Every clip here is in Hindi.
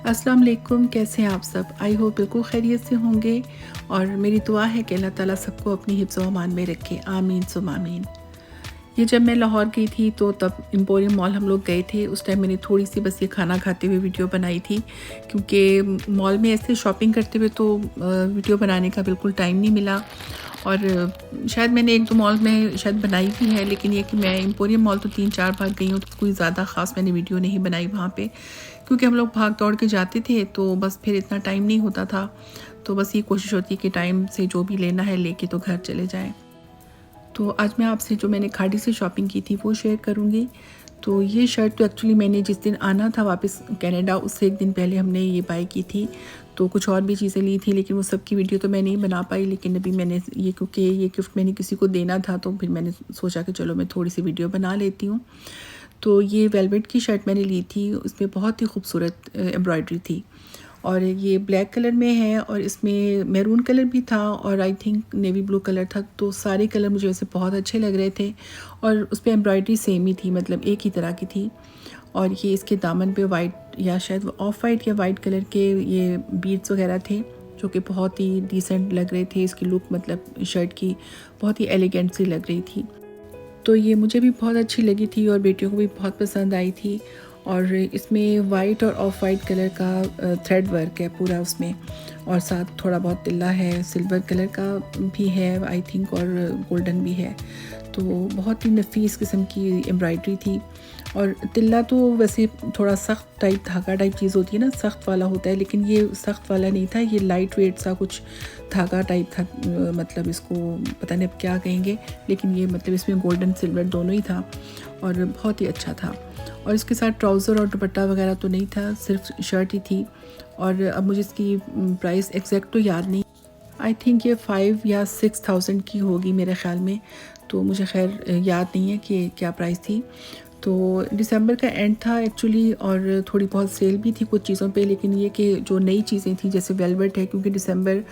अस्सलाम वालेकुम, कैसे हैं आप सब। आई होप बिल्कुल खैरियत से होंगे और मेरी दुआ है कि अल्लाह ताला सबको अपनी हिफ्ज़ व अमान में रखे, आमीन सुम आमीन। ये जब मैं लाहौर गई थी तो तब एम्पोरियम मॉल हम लोग गए थे। उस टाइम मैंने थोड़ी सी बस ये खाना खाते हुए वीडियो बनाई थी, क्योंकि मॉल में ऐसे शॉपिंग करते हुए तो वीडियो बनाने का बिल्कुल टाइम नहीं मिला। और शायद मैंने 1-2 मॉल में शायद बनाई भी है, लेकिन ये कि मैं एम्पोरियम मॉल तो 3-4 बार गई हूँ, तो कोई ज़्यादा ख़ास मैंने वीडियो नहीं बनाई वहाँ पे, क्योंकि हम लोग भाग दौड़ के जाते थे तो बस फिर इतना टाइम नहीं होता था। तो बस ये कोशिश होती है कि टाइम से जो भी लेना है लेके तो घर चले जाएँ। तो आज मैं आपसे जो मैंने खाड़ी से शॉपिंग की थी वो शेयर करूँगी। तो ये शर्ट तो एक्चुअली मैंने जिस दिन आना था वापस कनाडा, उससे 1 दिन पहले हमने ये बाय की थी। तो कुछ और भी चीज़ें ली थी, लेकिन वो सब की वीडियो तो मैं नहीं बना पाई। लेकिन अभी मैंने ये, क्योंकि ये गिफ्ट मैंने किसी को देना था, तो फिर मैंने सोचा कि चलो मैं थोड़ी सी वीडियो बना लेती हूँ। तो ये वेलवेट की शर्ट मैंने ली थी, उसमें बहुत ही खूबसूरत एम्ब्रॉयडरी थी और ये ब्लैक कलर में है और इसमें मैरून कलर भी था और I think navy blue colour था। तो सारे कलर मुझे वैसे बहुत अच्छे लग रहे थे और उस पर एम्ब्रॉयडरी सेम ही थी, मतलब एक ही तरह की थी। और ये इसके दामन पे वाइट या शायद ऑफ वाइट या वाइट कलर के ये बीड्स वगैरह थे, जो कि बहुत ही डिसेंट लग रहे थे। इसकी लुक मतलब शर्ट की बहुत ही एलिगेंट सी लग रही थी। तो ये मुझे भी बहुत अच्छी लगी थी और बेटियों को भी बहुत पसंद आई थी। और इसमें वाइट और ऑफ वाइट कलर का थ्रेड वर्क है पूरा उसमें, और साथ थोड़ा बहुत तिल्ला है, सिल्वर कलर का भी है आई थिंक, और गोल्डन भी है। तो बहुत ही नफीस किस्म की एम्ब्रॉयडरी थी। और तिल्ला तो वैसे थोड़ा सख्त टाइप धागा टाइप चीज़ होती है ना, सख्त वाला होता है, लेकिन ये सख्त वाला नहीं था, ये लाइट वेट सा कुछ धागा टाइप था। मतलब इसको पता नहीं अब क्या कहेंगे, लेकिन ये मतलब इसमें गोल्डन सिल्वर दोनों ही था और बहुत ही अच्छा था। और इसके साथ ट्राउज़र और दुपट्टा वगैरह तो नहीं था, सिर्फ शर्ट ही थी। और अब मुझे इसकी प्राइस एग्जैक्ट तो याद नहीं, आई थिंक ये 5 या 6,000 की होगी मेरे ख़्याल में। तो मुझे खैर याद नहीं है कि क्या प्राइस थी। तो दिसंबर का एंड था एक्चुअली और थोड़ी बहुत सेल भी थी कुछ चीज़ों पे, लेकिन ये कि जो नई चीज़ें थी जैसे वेलवेट है, क्योंकि दिसंबर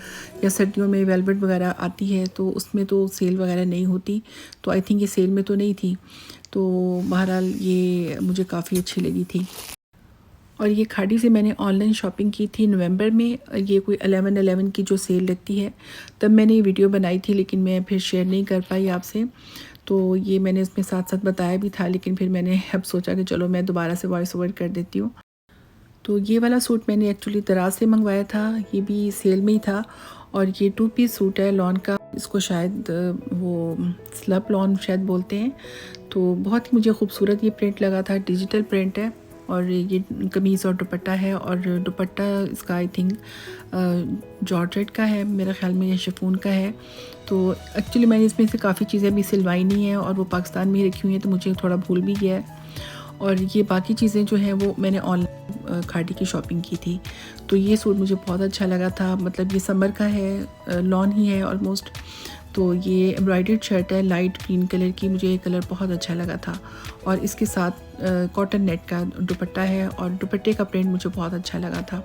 या सर्दियों में वेलवेट वगैरह आती है तो उसमें तो सेल वगैरह नहीं होती। तो आई थिंक ये सेल में तो नहीं थी। तो बहरहाल ये मुझे काफ़ी अच्छी लगी थी। और ये खाड़ी से मैंने ऑनलाइन शॉपिंग की थी नवंबर में। ये कोई 11/11 की जो सेल लगती है तब मैंने ये वीडियो बनाई थी, लेकिन मैं फिर शेयर नहीं कर पाई आपसे। तो ये मैंने इसमें साथ साथ बताया भी था, लेकिन फिर मैंने अब सोचा कि चलो मैं दोबारा से वॉइस ओवर कर देती हूँ। तो ये वाला सूट मैंने एक्चुअली दराज से मंगवाया था, ये भी सेल में ही था। और ये 2 पीस सूट है लॉन का, इसको शायद वो स्लब लॉन शायद बोलते हैं। तो बहुत ही मुझे खूबसूरत ये प्रिंट लगा था, डिजिटल प्रिंट है। और ये कमीज़ और दुपट्टा है, और दुपट्टा इसका आई थिंक जॉर्जेट का है मेरे ख़्याल में, या शिफॉन का है। तो एक्चुअली मैंने इसमें से काफ़ी चीज़ें अभी सिलवाई नहीं है और वो पाकिस्तान में ही रखी हुई हैं, तो मुझे थोड़ा भूल भी गया है। और ये बाकी चीज़ें जो हैं वो मैंने ऑनलाइन खाड़ी की शॉपिंग की थी। तो ये सूट मुझे बहुत अच्छा लगा था, मतलब ये समर का है, लॉन ही है ऑलमोस्ट। तो ये एम्ब्रॉयडर्ड शर्ट है लाइट ग्रीन कलर की, मुझे ये कलर बहुत अच्छा लगा था। और इसके साथ कॉटन नेट का दुपट्टा है और दुपट्टे का प्रिंट मुझे बहुत अच्छा लगा था।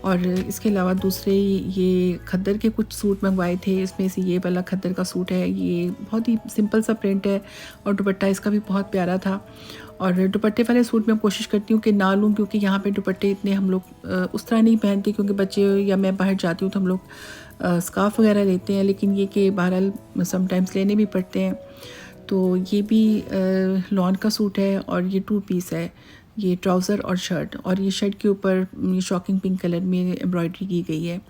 और इसके अलावा दूसरे ये खद्दर के कुछ सूट मंगवाए थे, इसमें से ये वाला खद्दर का सूट है, ये बहुत ही सिंपल सा प्रिंट है और दुपट्टा इसका भी बहुत प्यारा था। और दुपट्टे वाले सूट मैं कोशिश करती हूँ कि ना लूँ, क्योंकि यहाँ पे दुपट्टे इतने हम लोग उस तरह नहीं पहनते, क्योंकि बच्चे या मैं बाहर जाती हूँ तो हम लोग स्कार्फ वगैरह लेते हैं, लेकिन ये कि बहरहाल समटाइम्स लेने भी पड़ते हैं। तो ये भी लॉन का सूट है और ये 2 पीस है, ये ट्राउज़र और शर्ट, और ये शर्ट के ऊपर ये शॉकिंग पिंक कलर में एम्ब्रॉयडरी की गई है।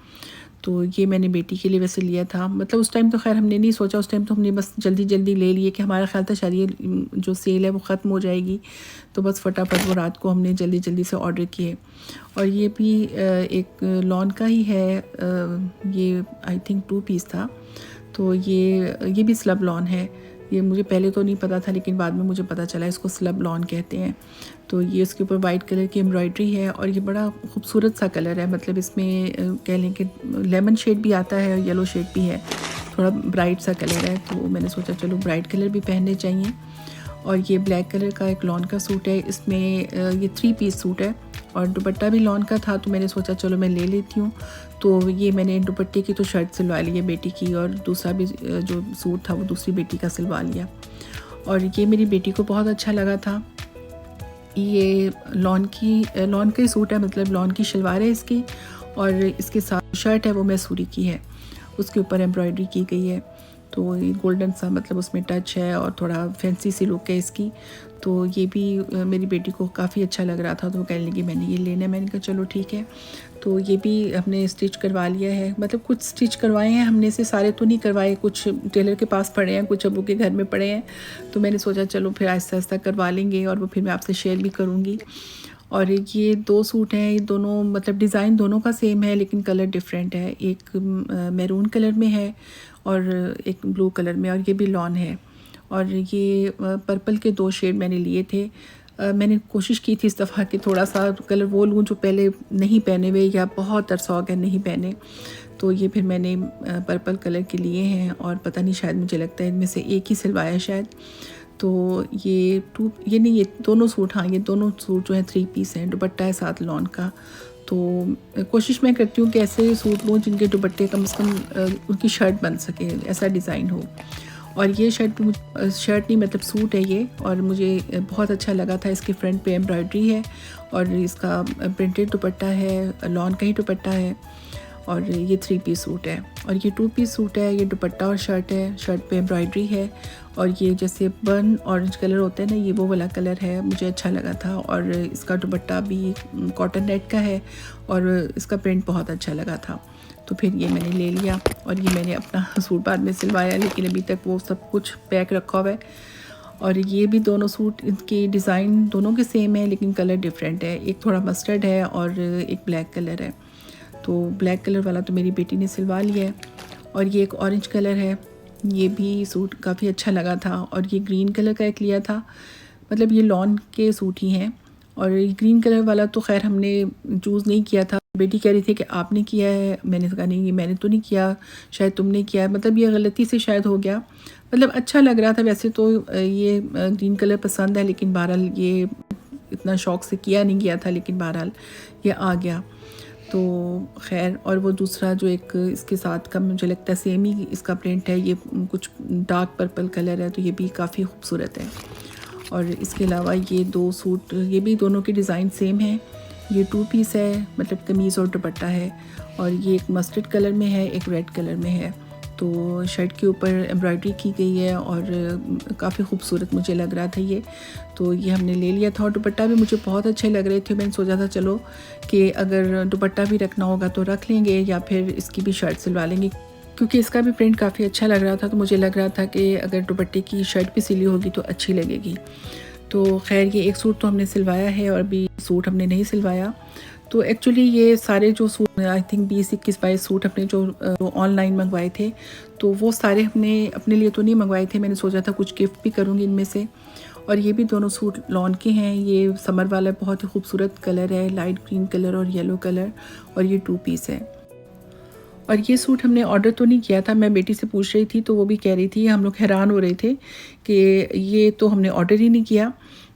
तो ये मैंने बेटी के लिए वैसे लिया था, मतलब उस टाइम तो खैर हमने नहीं सोचा, उस टाइम तो हमने बस जल्दी जल्दी ले लिए कि हमारा ख्याल था शायद ये जो सेल है वो ख़त्म हो जाएगी, तो बस फटाफट वो रात को हमने जल्दी जल्दी से ऑर्डर किए। और ये भी एक लॉन का ही है, ये आई थिंक 2 पीस था। तो ये भी स्लब लॉन है, ये मुझे पहले तो नहीं पता था, लेकिन बाद में मुझे पता चला इसको स्लब लॉन कहते हैं। तो ये उसके ऊपर वाइट कलर की एम्ब्रॉयडरी है और ये बड़ा खूबसूरत सा कलर है, मतलब इसमें कह लें कि लेमन शेड भी आता है और येलो शेड भी है, थोड़ा ब्राइट सा कलर है। तो मैंने सोचा चलो ब्राइट कलर भी पहनने चाहिए। और ये ब्लैक कलर का एक लॉन का सूट है, इसमें ये 3 पीस सूट है और दुपट्टा भी लॉन का था, तो मैंने सोचा चलो मैं ले लेती हूँ। तो ये मैंने दुपट्टे की तो शर्ट सिलवा ली है बेटी की, और दूसरा भी जो सूट था वो दूसरी बेटी का सिलवा लिया। और ये मेरी बेटी को बहुत अच्छा लगा था। ये लॉन का ही सूट है, मतलब लॉन की शलवार है इसकी, और इसके साथ शर्ट है वो मैसूरी की है, उसके ऊपर एम्ब्रॉयडरी की गई है। तो ये गोल्डन सा मतलब उसमें टच है और थोड़ा फैंसी सी लुक है इसकी। तो ये भी मेरी बेटी को काफ़ी अच्छा लग रहा था, तो वो कहने लगी मैंने ये लेना है। मैंने कहा चलो ठीक है। तो ये भी हमने स्टिच करवा लिया है, मतलब कुछ स्टिच करवाए हैं हमने से, सारे तो नहीं करवाए, कुछ टेलर के पास पड़े हैं, कुछ अबू के घर में पड़े हैं। तो मैंने सोचा चलो फिर आहिस्ता आहिस्ता करवा लेंगे, और वो फिर मैं आपसे शेयर भी करूँगी। और ये 2 सूट हैं, ये दोनों मतलब डिज़ाइन दोनों का सेम है लेकिन कलर डिफरेंट है। एक मैरून कलर में है और एक ब्लू कलर में, और ये भी लॉन है। और ये पर्पल के 2 शेड मैंने लिए थे। मैंने कोशिश की थी इस दफ़ा कि थोड़ा सा कलर वो लूँ जो पहले नहीं पहने हुए या बहुत अरसा हो गया नहीं पहने। तो ये फिर मैंने पर्पल कलर के लिए हैं, और पता नहीं शायद मुझे लगता है इनमें से एक ही सिलवाया शायद। तो ये नहीं, ये दोनों सूट, हाँ ये दोनों सूट जो हैं 3 पीस हैं, दुपट्टा है साथ लॉन का। तो कोशिश मैं करती हूँ कि ऐसे सूट लूँ जिनके दुपट्टे कम से कम उनकी शर्ट बन सके, ऐसा डिज़ाइन हो। और ये शर्ट नहीं मतलब सूट है ये, और मुझे बहुत अच्छा लगा था। इसके फ्रंट पे एम्ब्रॉयडरी है और इसका प्रिंटेड दुपट्टा है, लॉन का ही दुपट्टा है। और ये 3 पीस सूट है, और ये 2 पीस सूट है। ये दुपट्टा और शर्ट है, शर्ट पे एम्ब्रॉयडरी है, और ये जैसे बर्न ऑरेंज कलर होता है ना, ये वो वाला कलर है, मुझे अच्छा लगा था। और इसका दुपट्टा भी कॉटन नेट का है, और इसका प्रिंट बहुत अच्छा लगा था। तो फिर ये मैंने ले लिया, और ये मैंने अपना सूट बाद में सिलवाया, लेकिन अभी तक वो सब कुछ पैक रखा हुआ है। और ये भी दोनों सूट, इनके डिज़ाइन दोनों के सेम है लेकिन कलर डिफरेंट है, एक थोड़ा मस्टर्ड है और एक ब्लैक कलर है। तो ब्लैक कलर वाला तो मेरी बेटी ने सिलवा लिया है, और ये एक ऑरेंज कलर है, ये भी सूट काफ़ी अच्छा लगा था। और ये ग्रीन कलर का एक लिया था, मतलब ये लॉन के सूट ही हैं। और ये ग्रीन कलर वाला तो खैर हमने चूज़ नहीं किया था, बेटी कह रही थी कि आपने किया है, मैंने कहा नहीं ये मैंने तो नहीं किया, शायद तुमने किया है, मतलब ये गलती से शायद हो गया। मतलब अच्छा लग रहा था वैसे तो, ये ग्रीन कलर पसंद है, लेकिन बहरहाल ये इतना शौक़ से किया नहीं गया था, लेकिन बहरहाल ये आ गया। तो खैर, और वो दूसरा जो एक इसके साथ का मुझे लगता है सेम ही इसका प्रिंट है, ये कुछ डार्क पर्पल कलर है, तो ये भी काफ़ी खूबसूरत है। और इसके अलावा ये 2 सूट, ये भी दोनों के डिज़ाइन सेम हैं। ये 2 पीस है, मतलब कमीज़ और दुपट्टा है, और ये एक मस्टर्ड कलर में है, एक रेड कलर में है। तो शर्ट के ऊपर एम्ब्रॉयडरी की गई है, और काफ़ी खूबसूरत मुझे लग रहा था ये। तो ये हमने ले लिया था, और दुपट्टा भी मुझे बहुत अच्छे लग रहे थे। मैंने सोचा था चलो कि अगर दुपट्टा भी रखना होगा तो रख लेंगे, या फिर इसकी भी शर्ट सिलवा लेंगे, क्योंकि इसका भी प्रिंट काफ़ी अच्छा लग रहा था। तो मुझे लग रहा था कि अगर दुपट्टे की शर्ट भी सिली होगी तो अच्छी लगेगी। तो खैर, ये एक सूट तो हमने सिलवाया है, और अभी सूट हमने नहीं सिलवाया। तो एक्चुअली ये सारे जो सूट, आई थिंक 20-21-22 सूट अपने जो ऑनलाइन मंगवाए थे, तो वो सारे हमने अपने लिए तो नहीं मंगवाए थे। मैंने सोचा था कुछ गिफ्ट भी करूँगी इनमें से। और ये भी दोनों सूट लॉन के हैं। ये समर वाला बहुत ही खूबसूरत कलर है, लाइट ग्रीन कलर और येलो कलर, और ये 2 पीस है। और ये सूट हमने ऑर्डर तो नहीं किया था, मैं बेटी से पूछ रही थी तो वो भी कह रही थी, हम लोग हैरान हो रहे थे कि ये तो हमने ऑर्डर ही नहीं किया।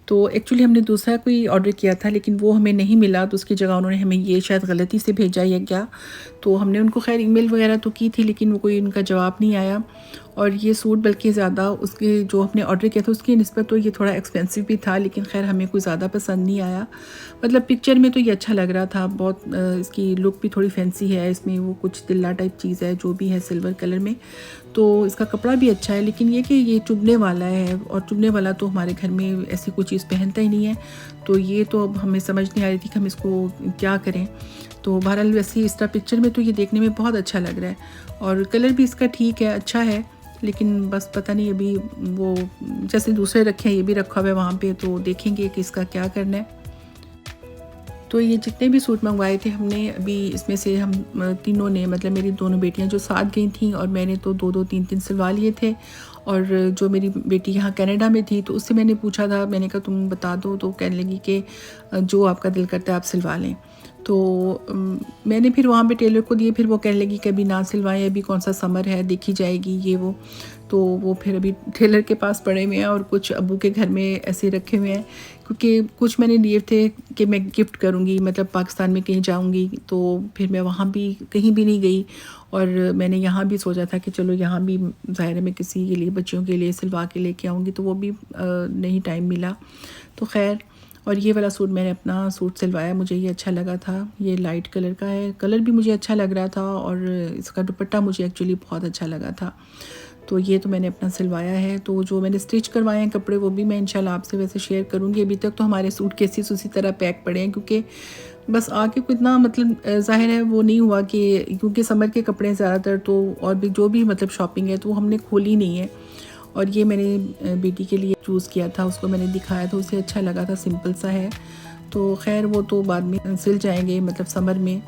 तो एक्चुअली हमने दूसरा कोई ऑर्डर किया था, लेकिन वो हमें नहीं मिला, तो उसकी जगह उन्होंने हमें ये शायद गलती से भेजा या क्या। तो हमने उनको खैर ईमेल वगैरह तो की थी, लेकिन वो कोई उनका जवाब नहीं आया। और ये सूट बल्कि ज़्यादा उसके जो हमने ऑर्डर किया था उसकी निस्बत तो ये थोड़ा एक्सपेंसिव भी था, लेकिन खैर हमें कोई ज़्यादा पसंद नहीं आया। मतलब पिक्चर में तो ये अच्छा लग रहा था बहुत, इसकी लुक भी थोड़ी फैंसी है, इसमें वो कुछ तिल्ला टाइप चीज़ है जो भी है सिल्वर कलर में। तो इसका कपड़ा भी अच्छा है, लेकिन ये कि ये चुभने वाला है, और चुभने वाला तो हमारे घर में ऐसी कोई चीज़ पहनता ही नहीं है। तो ये तो अब हमें समझ नहीं आ रही थी कि हम इसको क्या करें। तो बहरहाल वैसे इस तरह पिक्चर में तो ये देखने में बहुत अच्छा लग रहा है, और कलर भी इसका ठीक है, अच्छा है। लेकिन बस पता नहीं अभी वो जैसे दूसरे रखे हैं ये भी रखा हुआ है वहाँ पे, तो देखेंगे कि इसका क्या करना है। तो ये जितने भी सूट मंगवाए थे हमने, अभी इसमें से हम तीनों ने, मतलब मेरी दोनों बेटियां जो साथ गई थी, और मैंने तो 2-2 3-3 सिलवा लिए थे। और जो मेरी बेटी यहाँ कनाडा में थी तो उससे मैंने पूछा था, मैंने कहा तुम बता दो, तो कहने लगी कि जो आपका दिल करता है आप सिलवा लें। तो मैंने फिर वहाँ पे टेलर को दिए, फिर वो कहने लगी कि अभी ना सिलवाएं, अभी कौन सा समर है, देखी जाएगी ये वो। तो वो फिर अभी टेलर के पास पड़े हुए हैं, और कुछ अब्बू के घर में ऐसे रखे हुए हैं, क्योंकि कुछ मैंने लिए थे कि मैं गिफ्ट करूँगी, मतलब पाकिस्तान में कहीं जाऊँगी तो फिर मैं वहाँ भी कहीं भी नहीं गई। और मैंने यहाँ भी सोचा था कि चलो यहाँ भी ज़ाहिर है मैं किसी के लिए, बच्चियों के लिए सिलवा के लेके आऊँगी, तो वो भी नहीं टाइम मिला। तो खैर, और ये वाला सूट मैंने अपना सूट सिलवाया, मुझे ये अच्छा लगा था। ये लाइट कलर का है, कलर भी मुझे अच्छा लग रहा था और इसका दुपट्टा मुझे एक्चुअली बहुत अच्छा लगा था। तो ये तो मैंने अपना सिलवाया है। तो जो मैंने स्टिच करवाए हैं कपड़े वो भी मैं इंशाल्लाह आपसे वैसे शेयर करूँगी। अभी तक तो हमारे सूट केसेस उसी तरह पैक पड़े हैं, क्योंकि बस आके को इतना मतलब ज़ाहिर है वो नहीं हुआ कि, क्योंकि समर के कपड़े ज़्यादातर तो और भी जो भी मतलब शॉपिंग है तो वो हमने खोली नहीं है। और ये मैंने बेटी के लिए चूज़ किया था, उसको मैंने दिखाया था, उसे अच्छा लगा था, सिंपल सा है। तो खैर वो तो बाद में सिल जाएंगे मतलब समर में।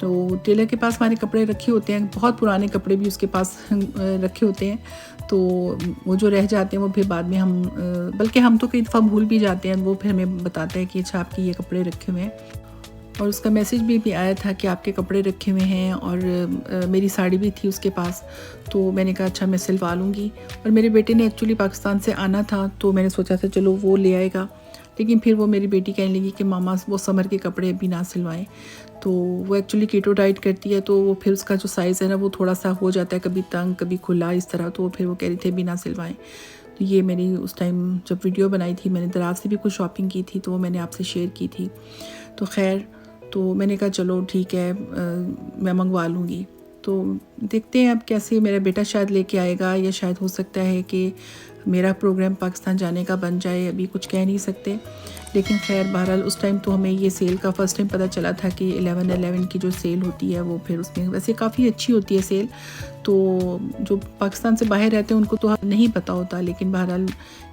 तो टेलर के पास हमारे कपड़े रखे होते हैं, बहुत पुराने कपड़े भी उसके पास रखे होते हैं। तो वो जो रह जाते हैं वो फिर बाद में हम बल्कि हम तो कई दफ़ा भूल भी जाते हैं, वो फिर हमें बताते हैं कि अच्छा आपके ये कपड़े रखे हुए हैं। और उसका मैसेज भी आया था कि आपके कपड़े रखे हुए हैं, और मेरी साड़ी भी थी उसके पास। तो मैंने कहा अच्छा मैं सिलवा लूँगी। और मेरे बेटे ने एक्चुअली पाकिस्तान से आना था, तो मैंने सोचा था चलो वो ले आएगा, लेकिन फिर वो मेरी बेटी कहने लगी कि मामा वो समर के कपड़े अभी ना सिलवाएं। तो वो एक्चुअली कीटो डाइट करती है, तो वो फिर उसका जो साइज़ है ना वो थोड़ा सा हो जाता है, कभी तंग कभी खुला इस तरह। तो फिर वो कह रही थी अभी ना सिलवाएं। तो ये मेरी उस टाइम जब वीडियो बनाई थी, मैंने दराज से भी कुछ शॉपिंग की थी, तो वो मैंने आपसे शेयर की थी। तो खैर तो मैंने कहा चलो ठीक है मैं मंगवा लूँगी। तो देखते हैं अब कैसे, मेरा बेटा शायद लेके आएगा, या शायद हो सकता है कि मेरा प्रोग्राम पाकिस्तान जाने का बन जाए, अभी कुछ कह नहीं सकते। लेकिन खैर बहरहाल उस टाइम तो हमें ये सेल का फ़र्स्ट टाइम पता चला था कि 11/11 की जो सेल होती है वो फिर उसमें वैसे काफ़ी अच्छी होती है सेल। तो जो पाकिस्तान से बाहर रहते हैं उनको तो नहीं पता होता, लेकिन बहरहाल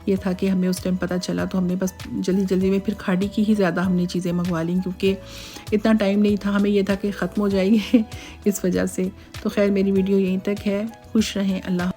ये था कि हमें उस टाइम पता चला, तो हमने बस जल्दी जल्दी में फिर खाड़ी की ही ज़्यादा हमने चीज़ें मंगवा ली, क्योंकि इतना टाइम नहीं था, हमें ये था कि ख़त्म हो जाएगी इस वजह से। तो खैर मेरी वीडियो यहीं तक है। खुश रहें, अल्लाह।